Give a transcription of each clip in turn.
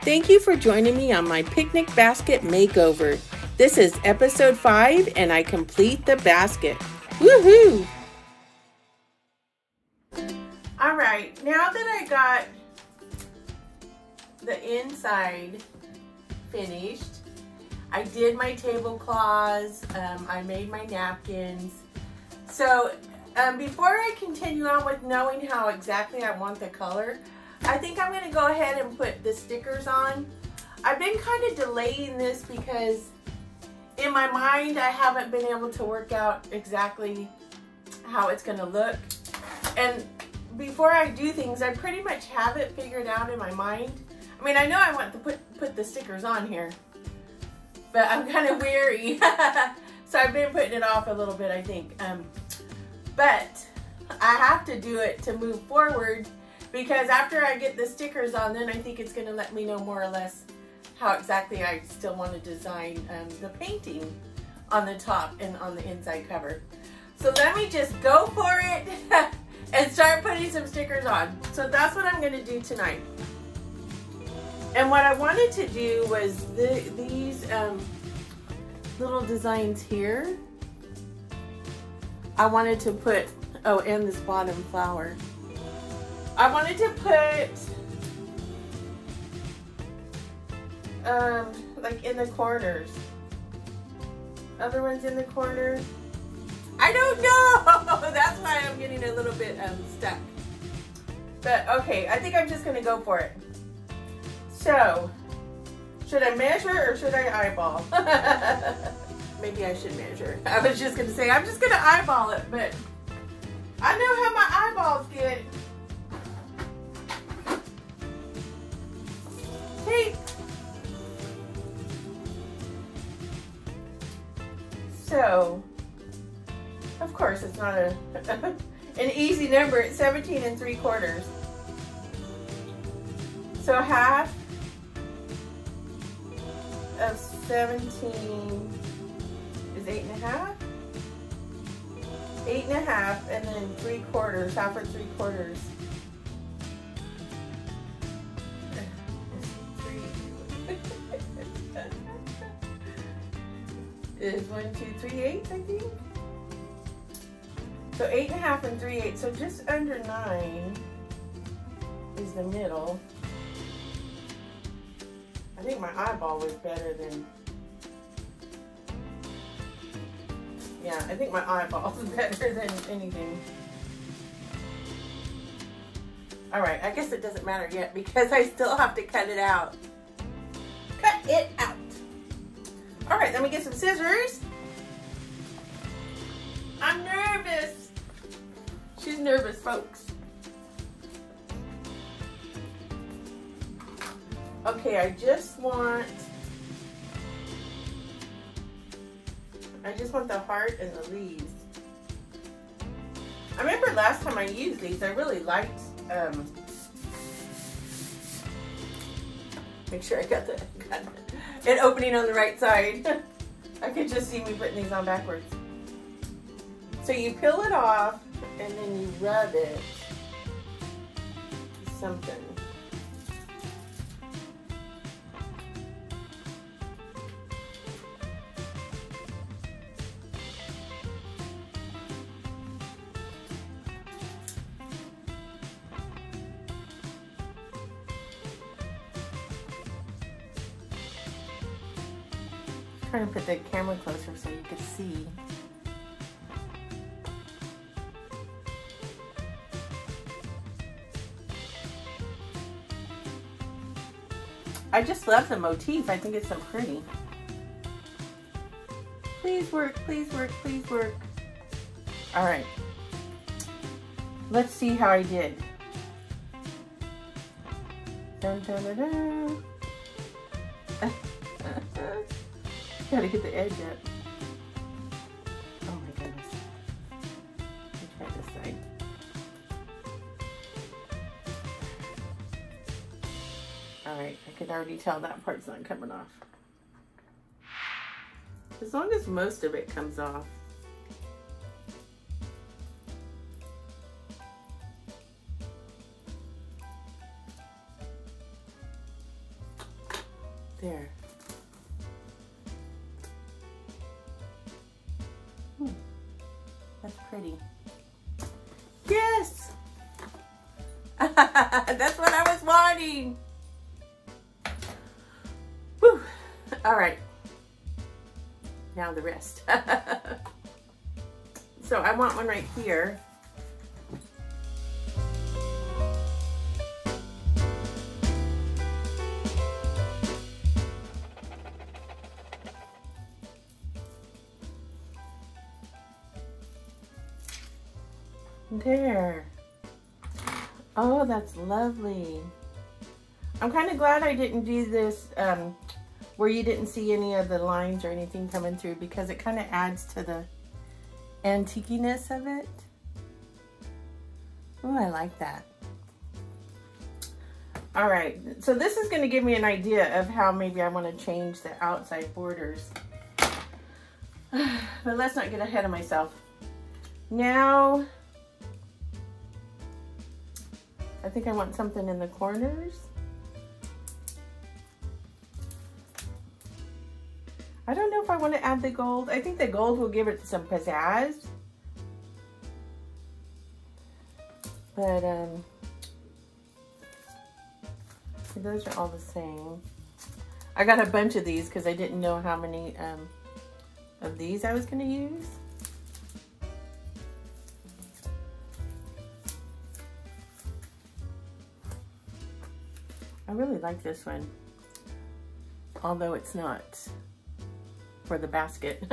Thank you for joining me on my picnic basket makeover. This is episode 5 and I complete the basket. Woohoo! Alright, now that I got the inside finished, I did my tablecloths, I made my napkins. So before I continue on with knowing how exactly I want the color, I think I'm going to go ahead and put the stickers on. I've been kind of delaying this because in my mind I haven't been able to work out exactly how it's going to look. And before I do things, I pretty much have it figured out in my mind. I mean, I know I want to put the stickers on here, but I'm kind of weary. So I've been putting it off a little bit, I think. But I have to do it to move forward, because after I get the stickers on, then I think it's going to let me know more or less how exactly I still want to design the painting on the top and on the inside cover. So let me just go for it and start putting some stickers on. So that's what I'm going to do tonight. And what I wanted to do was these little designs here. I wanted to put, oh, and this bottom flower. I wanted to put, like in the corners. Other ones in the corner. I don't know. That's why I'm getting a little bit stuck. But okay, I think I'm just gonna go for it. So, should I measure or should I eyeball? Maybe I should measure. I was just gonna say, I'm just gonna eyeball it, but I know how my eyeballs get. Tape. So, of course, it's not an easy number. It's 17 3/4. So half of 17 is 8 1/2. 8 1/2, and then 3/4, half or 3/4. Is 1 2 3/8, I think. So 8 1/2 and 3/8. So just under 9 is the middle. I think my eyeball was better than. Yeah, I think my eyeball is better than anything. All right, I guess it doesn't matter yet because I still have to cut it out. Cut it out. All right, let me get some scissors. I'm nervous. She's nervous, folks. Okay, I just want the heart and the leaves. I remember last time I used these, I really liked, make sure I got an opening on the right side. I could just see me putting these on backwards. So you peel it off and then you rub it with something. Trying to put the camera closer so you can see. I just love the motif. I think it's so pretty. Please work, please work, please work. All right. Let's see how I did. Dun, dun, dun, dun. Gotta get the edge up. Oh my goodness. Let me try this side. Alright, I can already tell that part's not coming off. As long as most of it comes off. There. That's pretty. Yes! That's what I was wanting. Whew. All right. Now the rest. So I want one right here. There. Oh, that's lovely. I'm kind of glad I didn't do this where you didn't see any of the lines or anything coming through, because it kind of adds to the antiqueness of it. Oh, I like that. All right, so this is going to give me an idea of how maybe I want to change the outside borders. But let's not get ahead of myself. Now, I think I want something in the corners. I don't know if I want to add the gold. I think the gold will give it some pizzazz. But those are all the same. I got a bunch of these because I didn't know how many of these I was going to use. I really like this one, although it's not for the basket.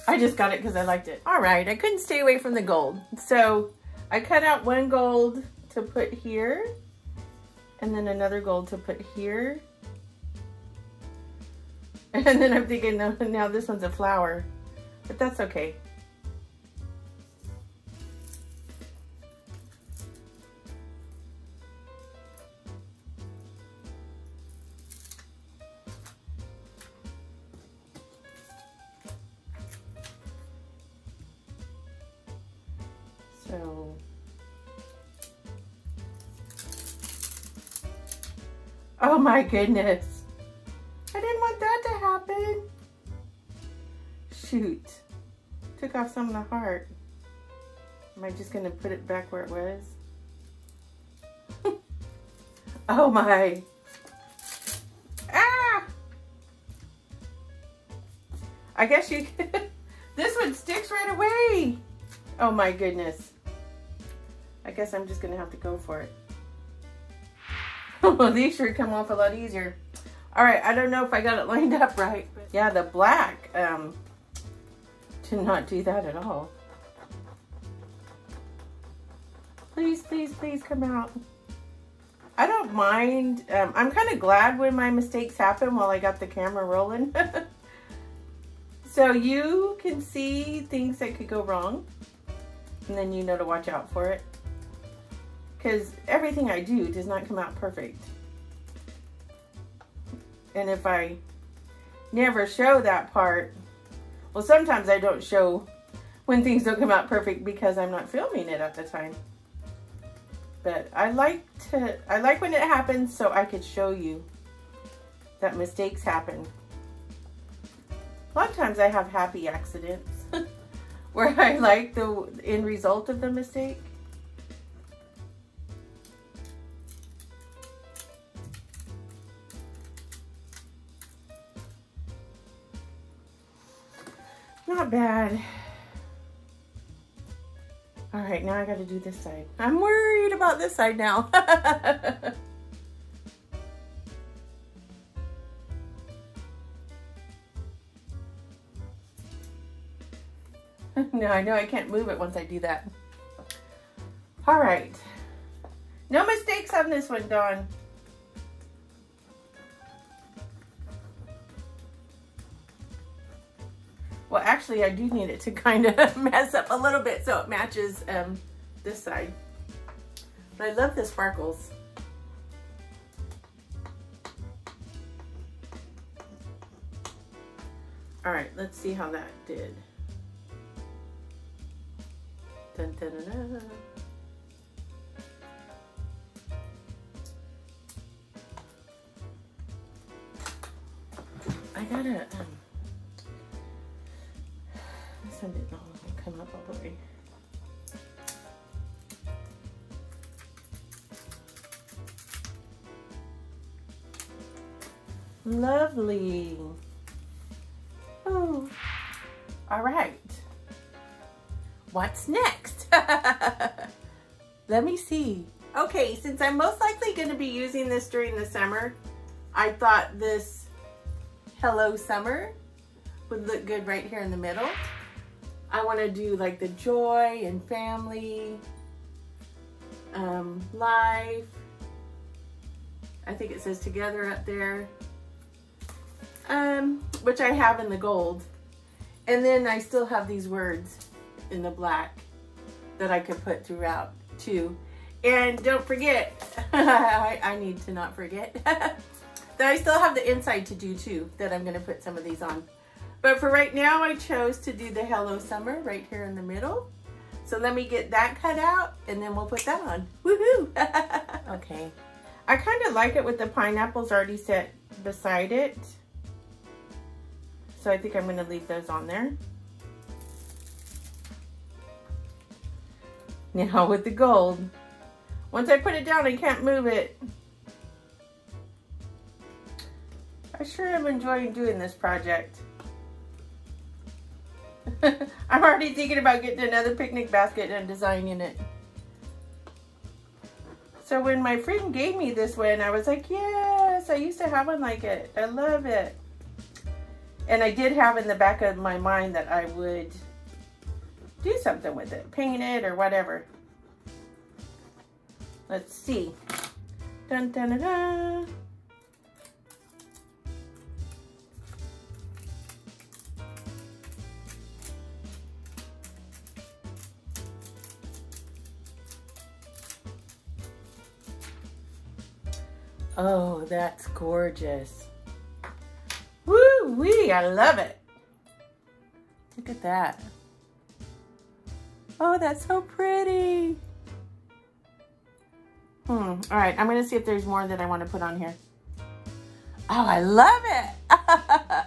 I just got it because I liked it. All right, I couldn't stay away from the gold. So I cut out one gold to put here, and then another gold to put here. And then I'm thinking, no, now this one's a flower, but that's okay. So, oh my goodness. I didn't want that to happen. Shoot. Took off some of the heart. Am I just going to put it back where it was? Oh my. Ah! I guess you this one sticks right away. Oh my goodness. I guess I'm just gonna have to go for it. Oh, these sure come off a lot easier. All right, I don't know if I got it lined up right. But yeah, the black did not do that at all. Please, please, please come out. I don't mind. I'm kind of glad when my mistakes happen while I got the camera rolling. So you can see things that could go wrong, and then you know to watch out for it. Because everything I do does not come out perfect. And if I never show that part, well, sometimes I don't show when things don't come out perfect because I'm not filming it at the time. But I like when it happens so I could show you that mistakes happen. A lot of times I have happy accidents where I like the end result of the mistake. Not bad. All right, now I got to do this side. I'm worried about this side now. No, I know I can't move it once I do that. All right. No mistakes on this one, Dawn. Well, actually, I do need it to kind of mess up a little bit so it matches this side. But I love the sparkles. All right, let's see how that did. Dun, dun, dun, dun. gotta, this one didn't all come up all the way. Lovely. Oh, all right. What's next? Let me see. Okay, since I'm most likely going to be using this during the summer, I thought this Hello Summer would look good right here in the middle. I want to do like the joy and family, life. I think it says together up there, which I have in the gold. And then I still have these words in the black that I could put throughout too. And don't forget, I need to not forget, that I still have the inside to do too, that I'm going to put some of these on. But for right now, I chose to do the Hello Summer right here in the middle. So let me get that cut out and then we'll put that on. Woohoo! Okay. I kind of like it with the pineapples already set beside it. So I think I'm going to leave those on there. Now with the gold. Once I put it down, I can't move it. I sure am enjoying doing this project. I'm already thinking about getting another picnic basket and designing it. So when my friend gave me this one, I was like, yes, I used to have one like it. I love it. And I did have in the back of my mind that I would do something with it, paint it or whatever. Let's see. Dun, dun, dun, dun. Oh, that's gorgeous. Woo-wee, I love it. Look at that. Oh, that's so pretty. All right, I'm gonna see if there's more that I want to put on here. Oh, I love it.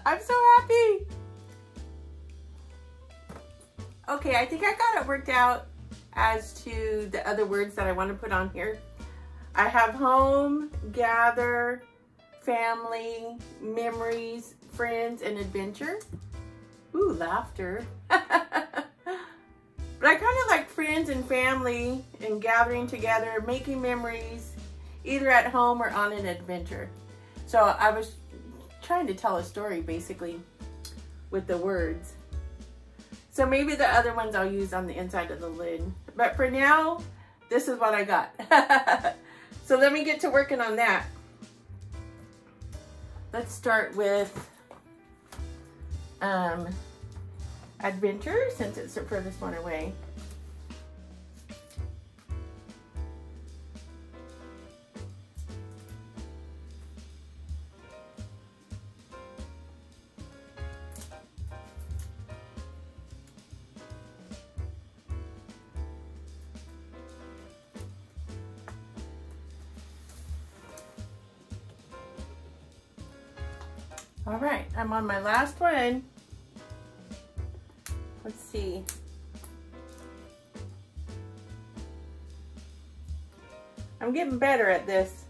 I'm so happy. Okay, I think I got it worked out as to the other words that I want to put on here. I have home, gather, family, memories, friends, and adventure. Ooh, laughter. But I kind of like friends and family and gathering together, making memories, either at home or on an adventure. So I was trying to tell a story basically with the words. So maybe the other ones I'll use on the inside of the lid. But for now, this is what I got. So let me get to working on that. Let's start with adventure, since it's the furthest one away. All right, I'm on my last one. Let's see. I'm getting better at this.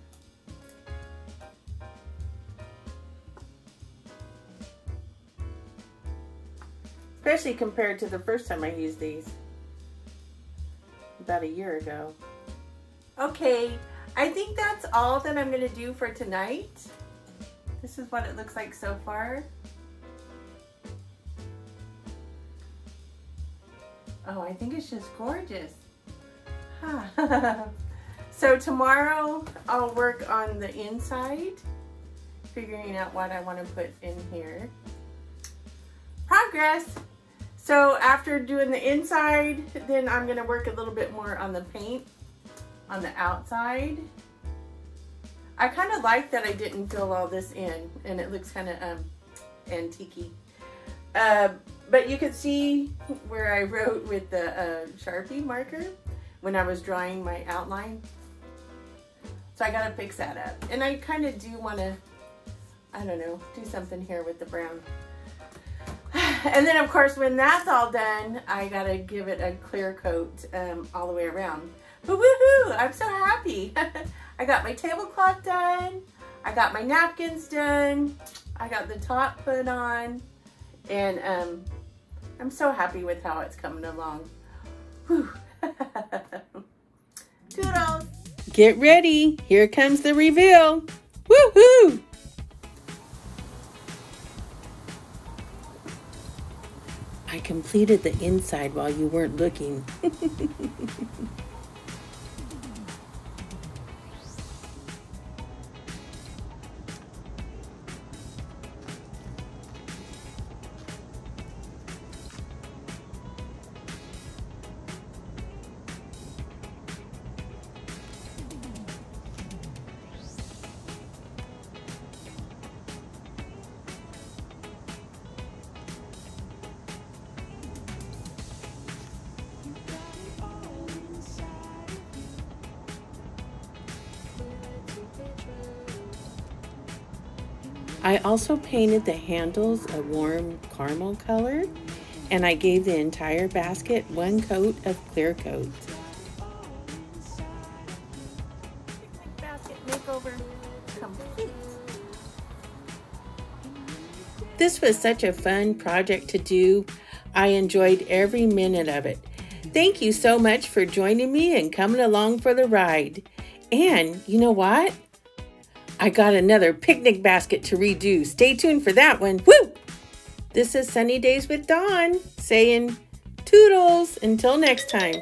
Especially compared to the first time I used these. About a year ago. Okay, I think that's all that I'm gonna do for tonight. This is what it looks like so far. Oh, I think it's just gorgeous. Huh. So tomorrow I'll work on the inside, figuring out what I want to put in here. Progress. So after doing the inside, then I'm going to work a little bit more on the paint on the outside. I kind of like that I didn't fill all this in, and it looks kind of antique-y. But you can see where I wrote with the Sharpie marker when I was drawing my outline. So I gotta fix that up. And I kind of do want to I don't know, do something here with the brown. And then of course, when that's all done, I gotta give it a clear coat all the way around. But woohoo, I'm so happy. I got my tablecloth done. I got my napkins done. I got the top put on. And I'm so happy with how it's coming along. Whew. Toodles. Get ready. Here comes the reveal. Woohoo! I completed the inside while you weren't looking. I also painted the handles a warm caramel color, and I gave the entire basket one coat of clear coat. Basket makeover complete. This was such a fun project to do. I enjoyed every minute of it. Thank you so much for joining me and coming along for the ride. And you know what? I got another picnic basket to redo. Stay tuned for that one. Woo! This is Sunny Daze with Dawn saying toodles until next time.